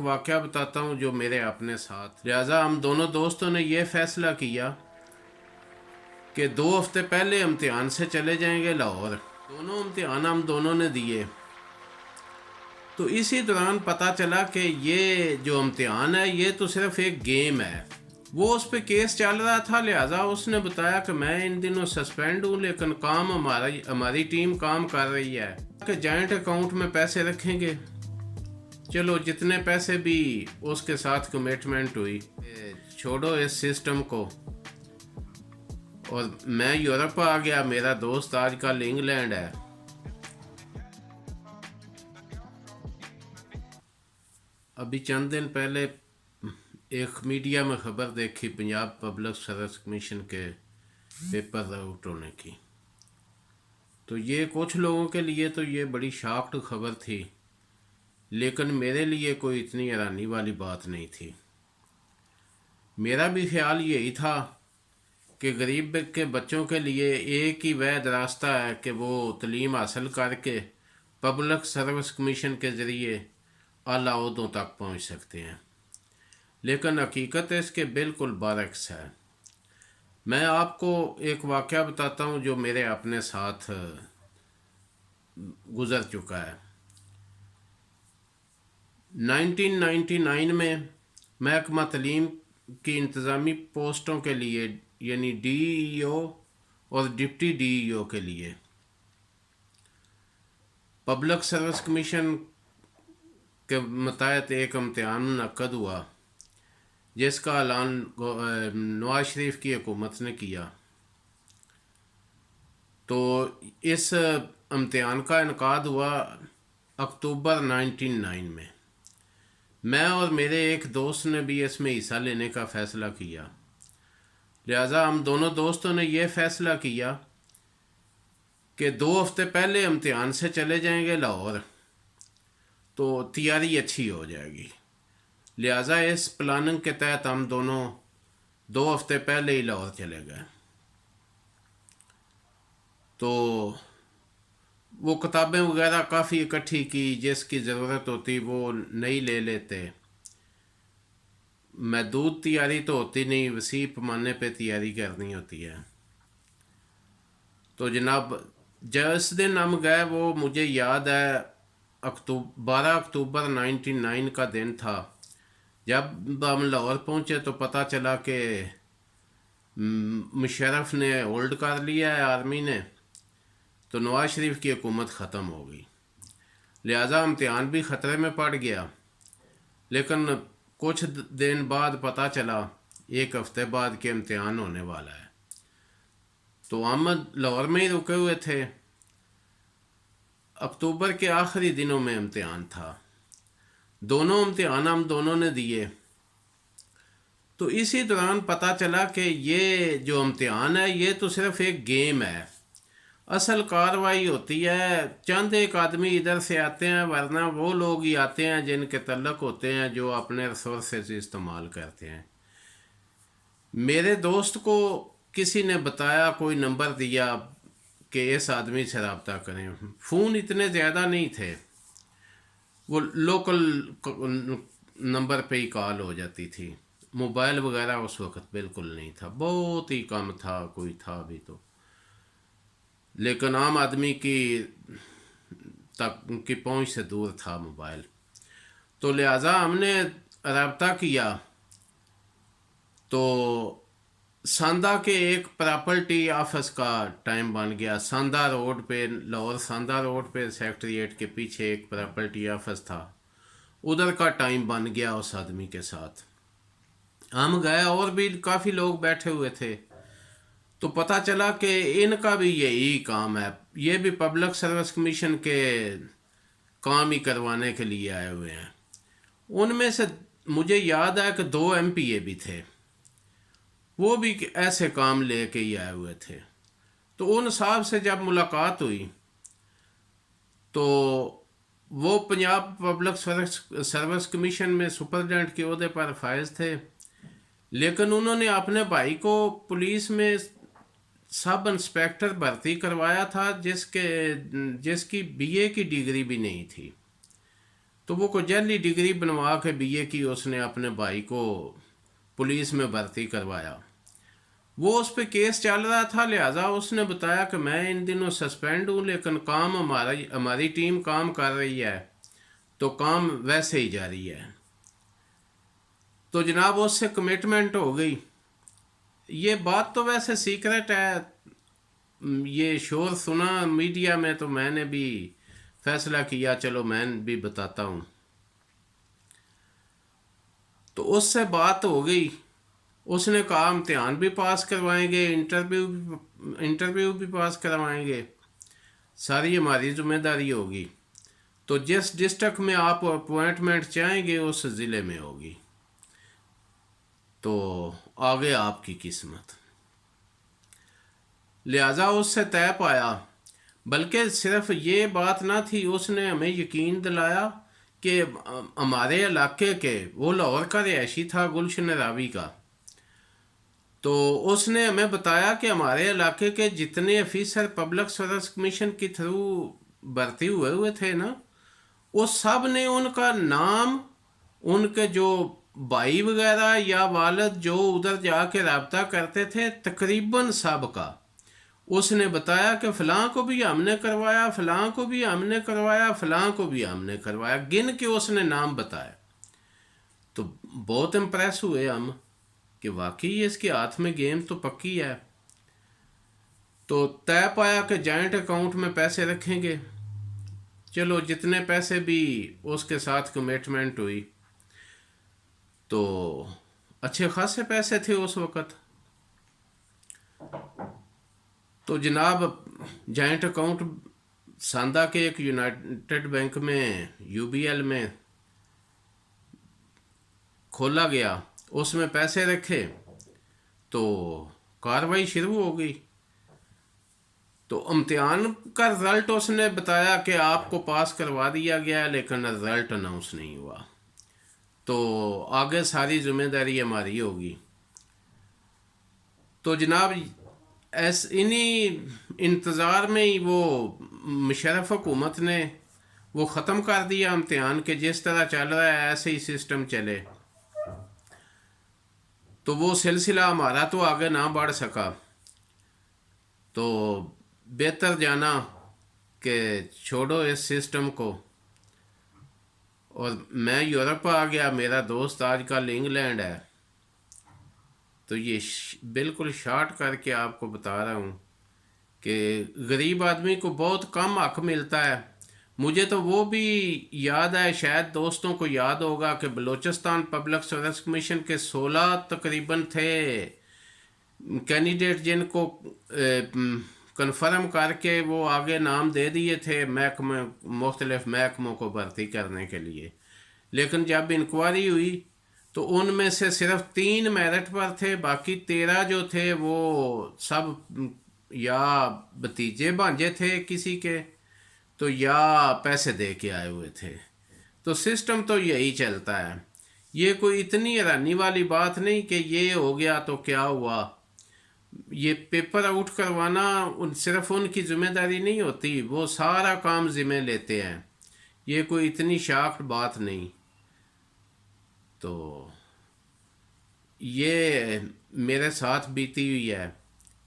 वाक़या बताता हूँ जो मेरे अपने साथ। लिहाजा हम दोनों दोस्तों ने ये फ़ैसला किया कि 2 हफ्ते पहले इम्तिहान से चले जाएंगे लाहौर। दोनों इम्तिहान हम दोनों ने दिए। तो इसी दौरान पता चला कि ये जो इम्तिहान है ये तो सिर्फ एक गेम है। वो उस पर केस चल रहा था, लिहाजा उसने बताया कि मैं इन दिनों सस्पेंड हूँ, लेकिन काम हमारी टीम काम कर रही है कि जॉइंट अकाउंट में पैसे रखेंगे। चलो, जितने पैसे भी उसके साथ कमिटमेंट हुई, छोड़ो इस सिस्टम को, और मैं यूरोप आ गया। मेरा दोस्त आजकल इंग्लैंड है। अभी चंद दिन पहले एक मीडिया में खबर देखी पंजाब पब्लिक सर्विस कमीशन के पेपर आउट होने की। तो ये कुछ लोगों के लिए तो ये बड़ी शॉक्ड खबर थी, लेकिन मेरे लिए कोई इतनी हैरानी वाली बात नहीं थी। मेरा भी ख्याल यही था कि गरीब के बच्चों के लिए एक ही वैध रास्ता है कि वो तालीम हासिल करके पब्लिक सर्विस कमीशन के ज़रिए आला ओहदों तक पहुंच सकते हैं। लेकिन हकीकत इसके बिल्कुल बरअक्स है। मैं आपको एक वाक़या बताता हूं जो मेरे अपने साथ गुज़र चुका है। 1999 में महकमा तालीम की इंतज़ामी पोस्टों के लिए, यानी DEO और डिप्टी DEO के लिए पब्लिक सर्विस कमीशन के मुताबिक एक इम्तिहान मुनक्कद हुआ, जिसका ऐलान नवाज शरीफ की हुकूमत ने किया। तो इस इम्तिहान का इनकाद हुआ अक्टूबर 1999 में। मैं और मेरे एक दोस्त ने भी इसमें हिस्सा लेने का फ़ैसला किया। लिहाजा हम दोनों दोस्तों ने यह फ़ैसला किया कि 2 हफ्ते पहले इम्तिहान से चले जाएंगे लाहौर, तो तैयारी अच्छी हो जाएगी। लिहाजा इस प्लानिंग के तहत हम दोनों 2 हफ्ते पहले ही लाहौर चले गए। तो वो किताबें वगैरह काफ़ी इकट्ठी की, जिसकी ज़रूरत होती वो नहीं ले लेते। महदूद तैयारी तो होती नहीं, वसी पैमाने पे तैयारी करनी होती है। तो जनाब, जिस दिन हम गए वो मुझे याद है 12 अक्टूबर 1999 का दिन था। जब हम लाहौर पहुँचे तो पता चला कि मुशर्रफ ने होल्ड कर लिया है आर्मी ने, तो नवाज शरीफ की हुकूमत ख़त्म हो गई। लिहाजा इम्तिहान भी ख़तरे में पड़ गया। लेकिन कुछ दिन बाद पता चला, 1 हफ्ते बाद, कि इम्तिहान होने वाला है। तो हम लाहौर में ही रुके हुए थे। अक्टूबर के आखिरी दिनों में इम्तिहान था। दोनों इम्तिहान हम दोनों ने दिए। तो इसी दौरान पता चला कि ये जो इम्तिहान है ये तो सिर्फ एक गेम है। असल कार्रवाई होती है, चंद एक आदमी इधर से आते हैं, वरना वो लोग ही आते हैं जिनके तल्लक होते हैं, जो अपने रिसोर्सेज इस्तेमाल करते हैं। मेरे दोस्त को किसी ने बताया, कोई नंबर दिया कि इस आदमी से रब्ता करें। फ़ोन इतने ज़्यादा नहीं थे, वो लोकल नंबर पे ही कॉल हो जाती थी। मोबाइल वगैरह उस वक्त बिल्कुल नहीं था, बहुत ही कम था, कोई था भी तो। लेकिन आम आदमी की तक की पहुंच से दूर था मोबाइल। तो लिहाजा हमने रब्ता किया। तो सांदा के एक प्रॉपर्टी ऑफिस का टाइम बन गया। सांदा रोड पे, लाहौर सांदा रोड पे सेक्रेटेरिएट के पीछे एक प्रॉपर्टी ऑफिस था, उधर का टाइम बन गया उस आदमी के साथ। हम गए, और भी काफ़ी लोग बैठे हुए थे। तो पता चला कि इनका भी यही काम है, ये भी पब्लिक सर्विस कमीशन के काम ही करवाने के लिए आए हुए हैं। उनमें से मुझे याद है कि 2 MPA भी थे, वो भी ऐसे काम लेके ही आए हुए थे। तो उन साहब से जब मुलाकात हुई तो वो पंजाब पब्लिक सर्विस कमीशन में सुपरडेंट के ओहदे पर फायज थे, लेकिन उन्होंने अपने भाई को पुलिस में सब इंस्पेक्टर भर्ती करवाया था, जिसकी BA की डिग्री भी नहीं थी। تو وہ کوئی جعلی ڈگری بنوا کے BA کی اس نے اپنے بھائی کو پولیس میں بھرتی کروایا. وہ اس پہ کیس چل رہا تھا، لہٰذا اس نے بتایا کہ میں ان دنوں سسپینڈ ہوں لیکن کام ہماری ٹیم کام کر رہی ہے تو کام ویسے ہی جاری ہے. تو جناب اس سے کمٹمنٹ ہو گئی. یہ بات تو ویسے سیکرٹ ہے، یہ شور سنا میڈیا میں تو میں نے بھی فیصلہ کیا چلو میں بھی بتاتا ہوں. تو اس سے بات ہو گئی. اس نے کہا امتحان بھی پاس کروائیں گے، انٹرویو بھی پاس کروائیں گے، ساری ہماری ذمہ داری ہوگی. تو جس ڈسٹرکٹ میں آپ اپوائنٹمنٹ چاہیں گے اس ضلع میں ہوگی. تو آگے آپ کی قسمت. لہٰذا اس سے طے پایا. بلکہ صرف یہ بات نہ تھی، اس نے ہمیں یقین دلایا کہ ہمارے علاقے کے، وہ لاہور کا رہائشی تھا گلشن راوی کا، تو اس نے ہمیں بتایا کہ ہمارے علاقے کے جتنے آفیسر پبلک سروس کمیشن کے تھرو بھرتی ہوئے تھے نا، وہ سب نے ان کا نام، ان کے جو بھائی وغیرہ یا والد جو ادھر جا کے رابطہ کرتے تھے، تقریباً سب کا اس نے بتایا کہ فلاں کو بھی ہم نے کروایا، فلاں کو بھی ہم نے کروایا، فلاں کو بھی ہم نے کروایا، گن کے اس نے نام بتایا. تو بہت امپریس ہوئے ہم کہ واقعی اس کے ہاتھ میں گیم تو پکی ہے. تو طے پایا کہ جوائنٹ اکاؤنٹ میں پیسے رکھیں گے. چلو جتنے پیسے بھی اس کے ساتھ کمٹمنٹ ہوئی، تو اچھے خاصے پیسے تھے اس وقت. تو جناب جوائنٹ اکاؤنٹ ساندا کے ایک یونائٹڈ بینک میں UBL میں کھولا گیا، اس میں پیسے رکھے تو کاروائی شروع ہو گئی. تو امتحان کا رزلٹ اس نے بتایا کہ آپ کو پاس کروا دیا گیا لیکن رزلٹ اناؤنس نہیں ہوا. تو آگے ساری ذمہ داری ہماری ہوگی. تو جناب انہی انتظار میں ہی وہ مشرف حکومت نے وہ ختم کر دیا امتحان کے، جس طرح چل رہا ہے ایسے ہی سسٹم چلے. تو وہ سلسلہ ہمارا تو آگے نہ بڑھ سکا. تو بہتر جانا کہ چھوڑو اس سسٹم کو، اور میں یورپ آ گیا. میرا دوست آج کل انگلینڈ ہے. تو یہ بالکل شارٹ کر کے آپ کو بتا رہا ہوں کہ غریب آدمی کو بہت کم حق ملتا ہے. مجھے تو وہ بھی یاد ہے، شاید دوستوں کو یاد ہوگا کہ بلوچستان پبلک سروس کمیشن کے 16 تقریباً تھے کینڈیڈیٹ جن کو کنفرم کر کے وہ آگے نام دے دیے تھے مختلف محکموں کو بھرتی کرنے کے لیے. لیکن جب انکوائری ہوئی تو ان میں سے صرف 3 میرٹ پر تھے، باقی 13 جو تھے وہ سب یا بھتیجے بھانجے تھے کسی کے، تو یا پیسے دے کے آئے ہوئے تھے. تو سسٹم تو یہی چلتا ہے. یہ کوئی اتنی حیرانی والی بات نہیں کہ یہ ہو گیا تو کیا ہوا. یہ پیپر آؤٹ کروانا صرف ان کی ذمہ داری نہیں ہوتی، وہ سارا کام ذمہ لیتے ہیں. یہ کوئی اتنی شاخ بات نہیں. تو یہ میرے ساتھ بیتی ہوئی ہے.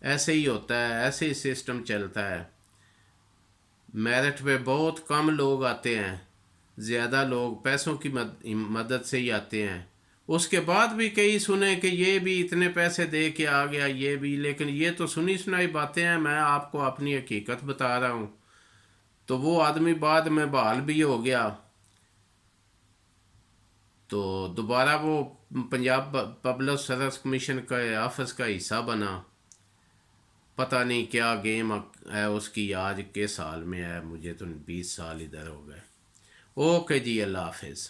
ایسے ہی ہوتا ہے، ایسے ہی سسٹم چلتا ہے. میرٹ پہ بہت کم لوگ آتے ہیں، زیادہ لوگ پیسوں کی مدد سے ہی آتے ہیں. اس کے بعد بھی کئی سنے کہ یہ بھی اتنے پیسے دے کے آ گیا، یہ بھی، لیکن یہ تو سنی سنائی باتیں ہیں. میں آپ کو اپنی حقیقت بتا رہا ہوں. تو وہ آدمی بعد میں بحال بھی ہو گیا، تو دوبارہ وہ پنجاب پبلک سروس کمیشن کا آفس کا حصہ بنا. پتہ نہیں کیا گیم ہے اس کی، آج کے سال میں ہے، مجھے تو 20 سال ادھر ہو گئے. اوکے جی، اللہ حافظ.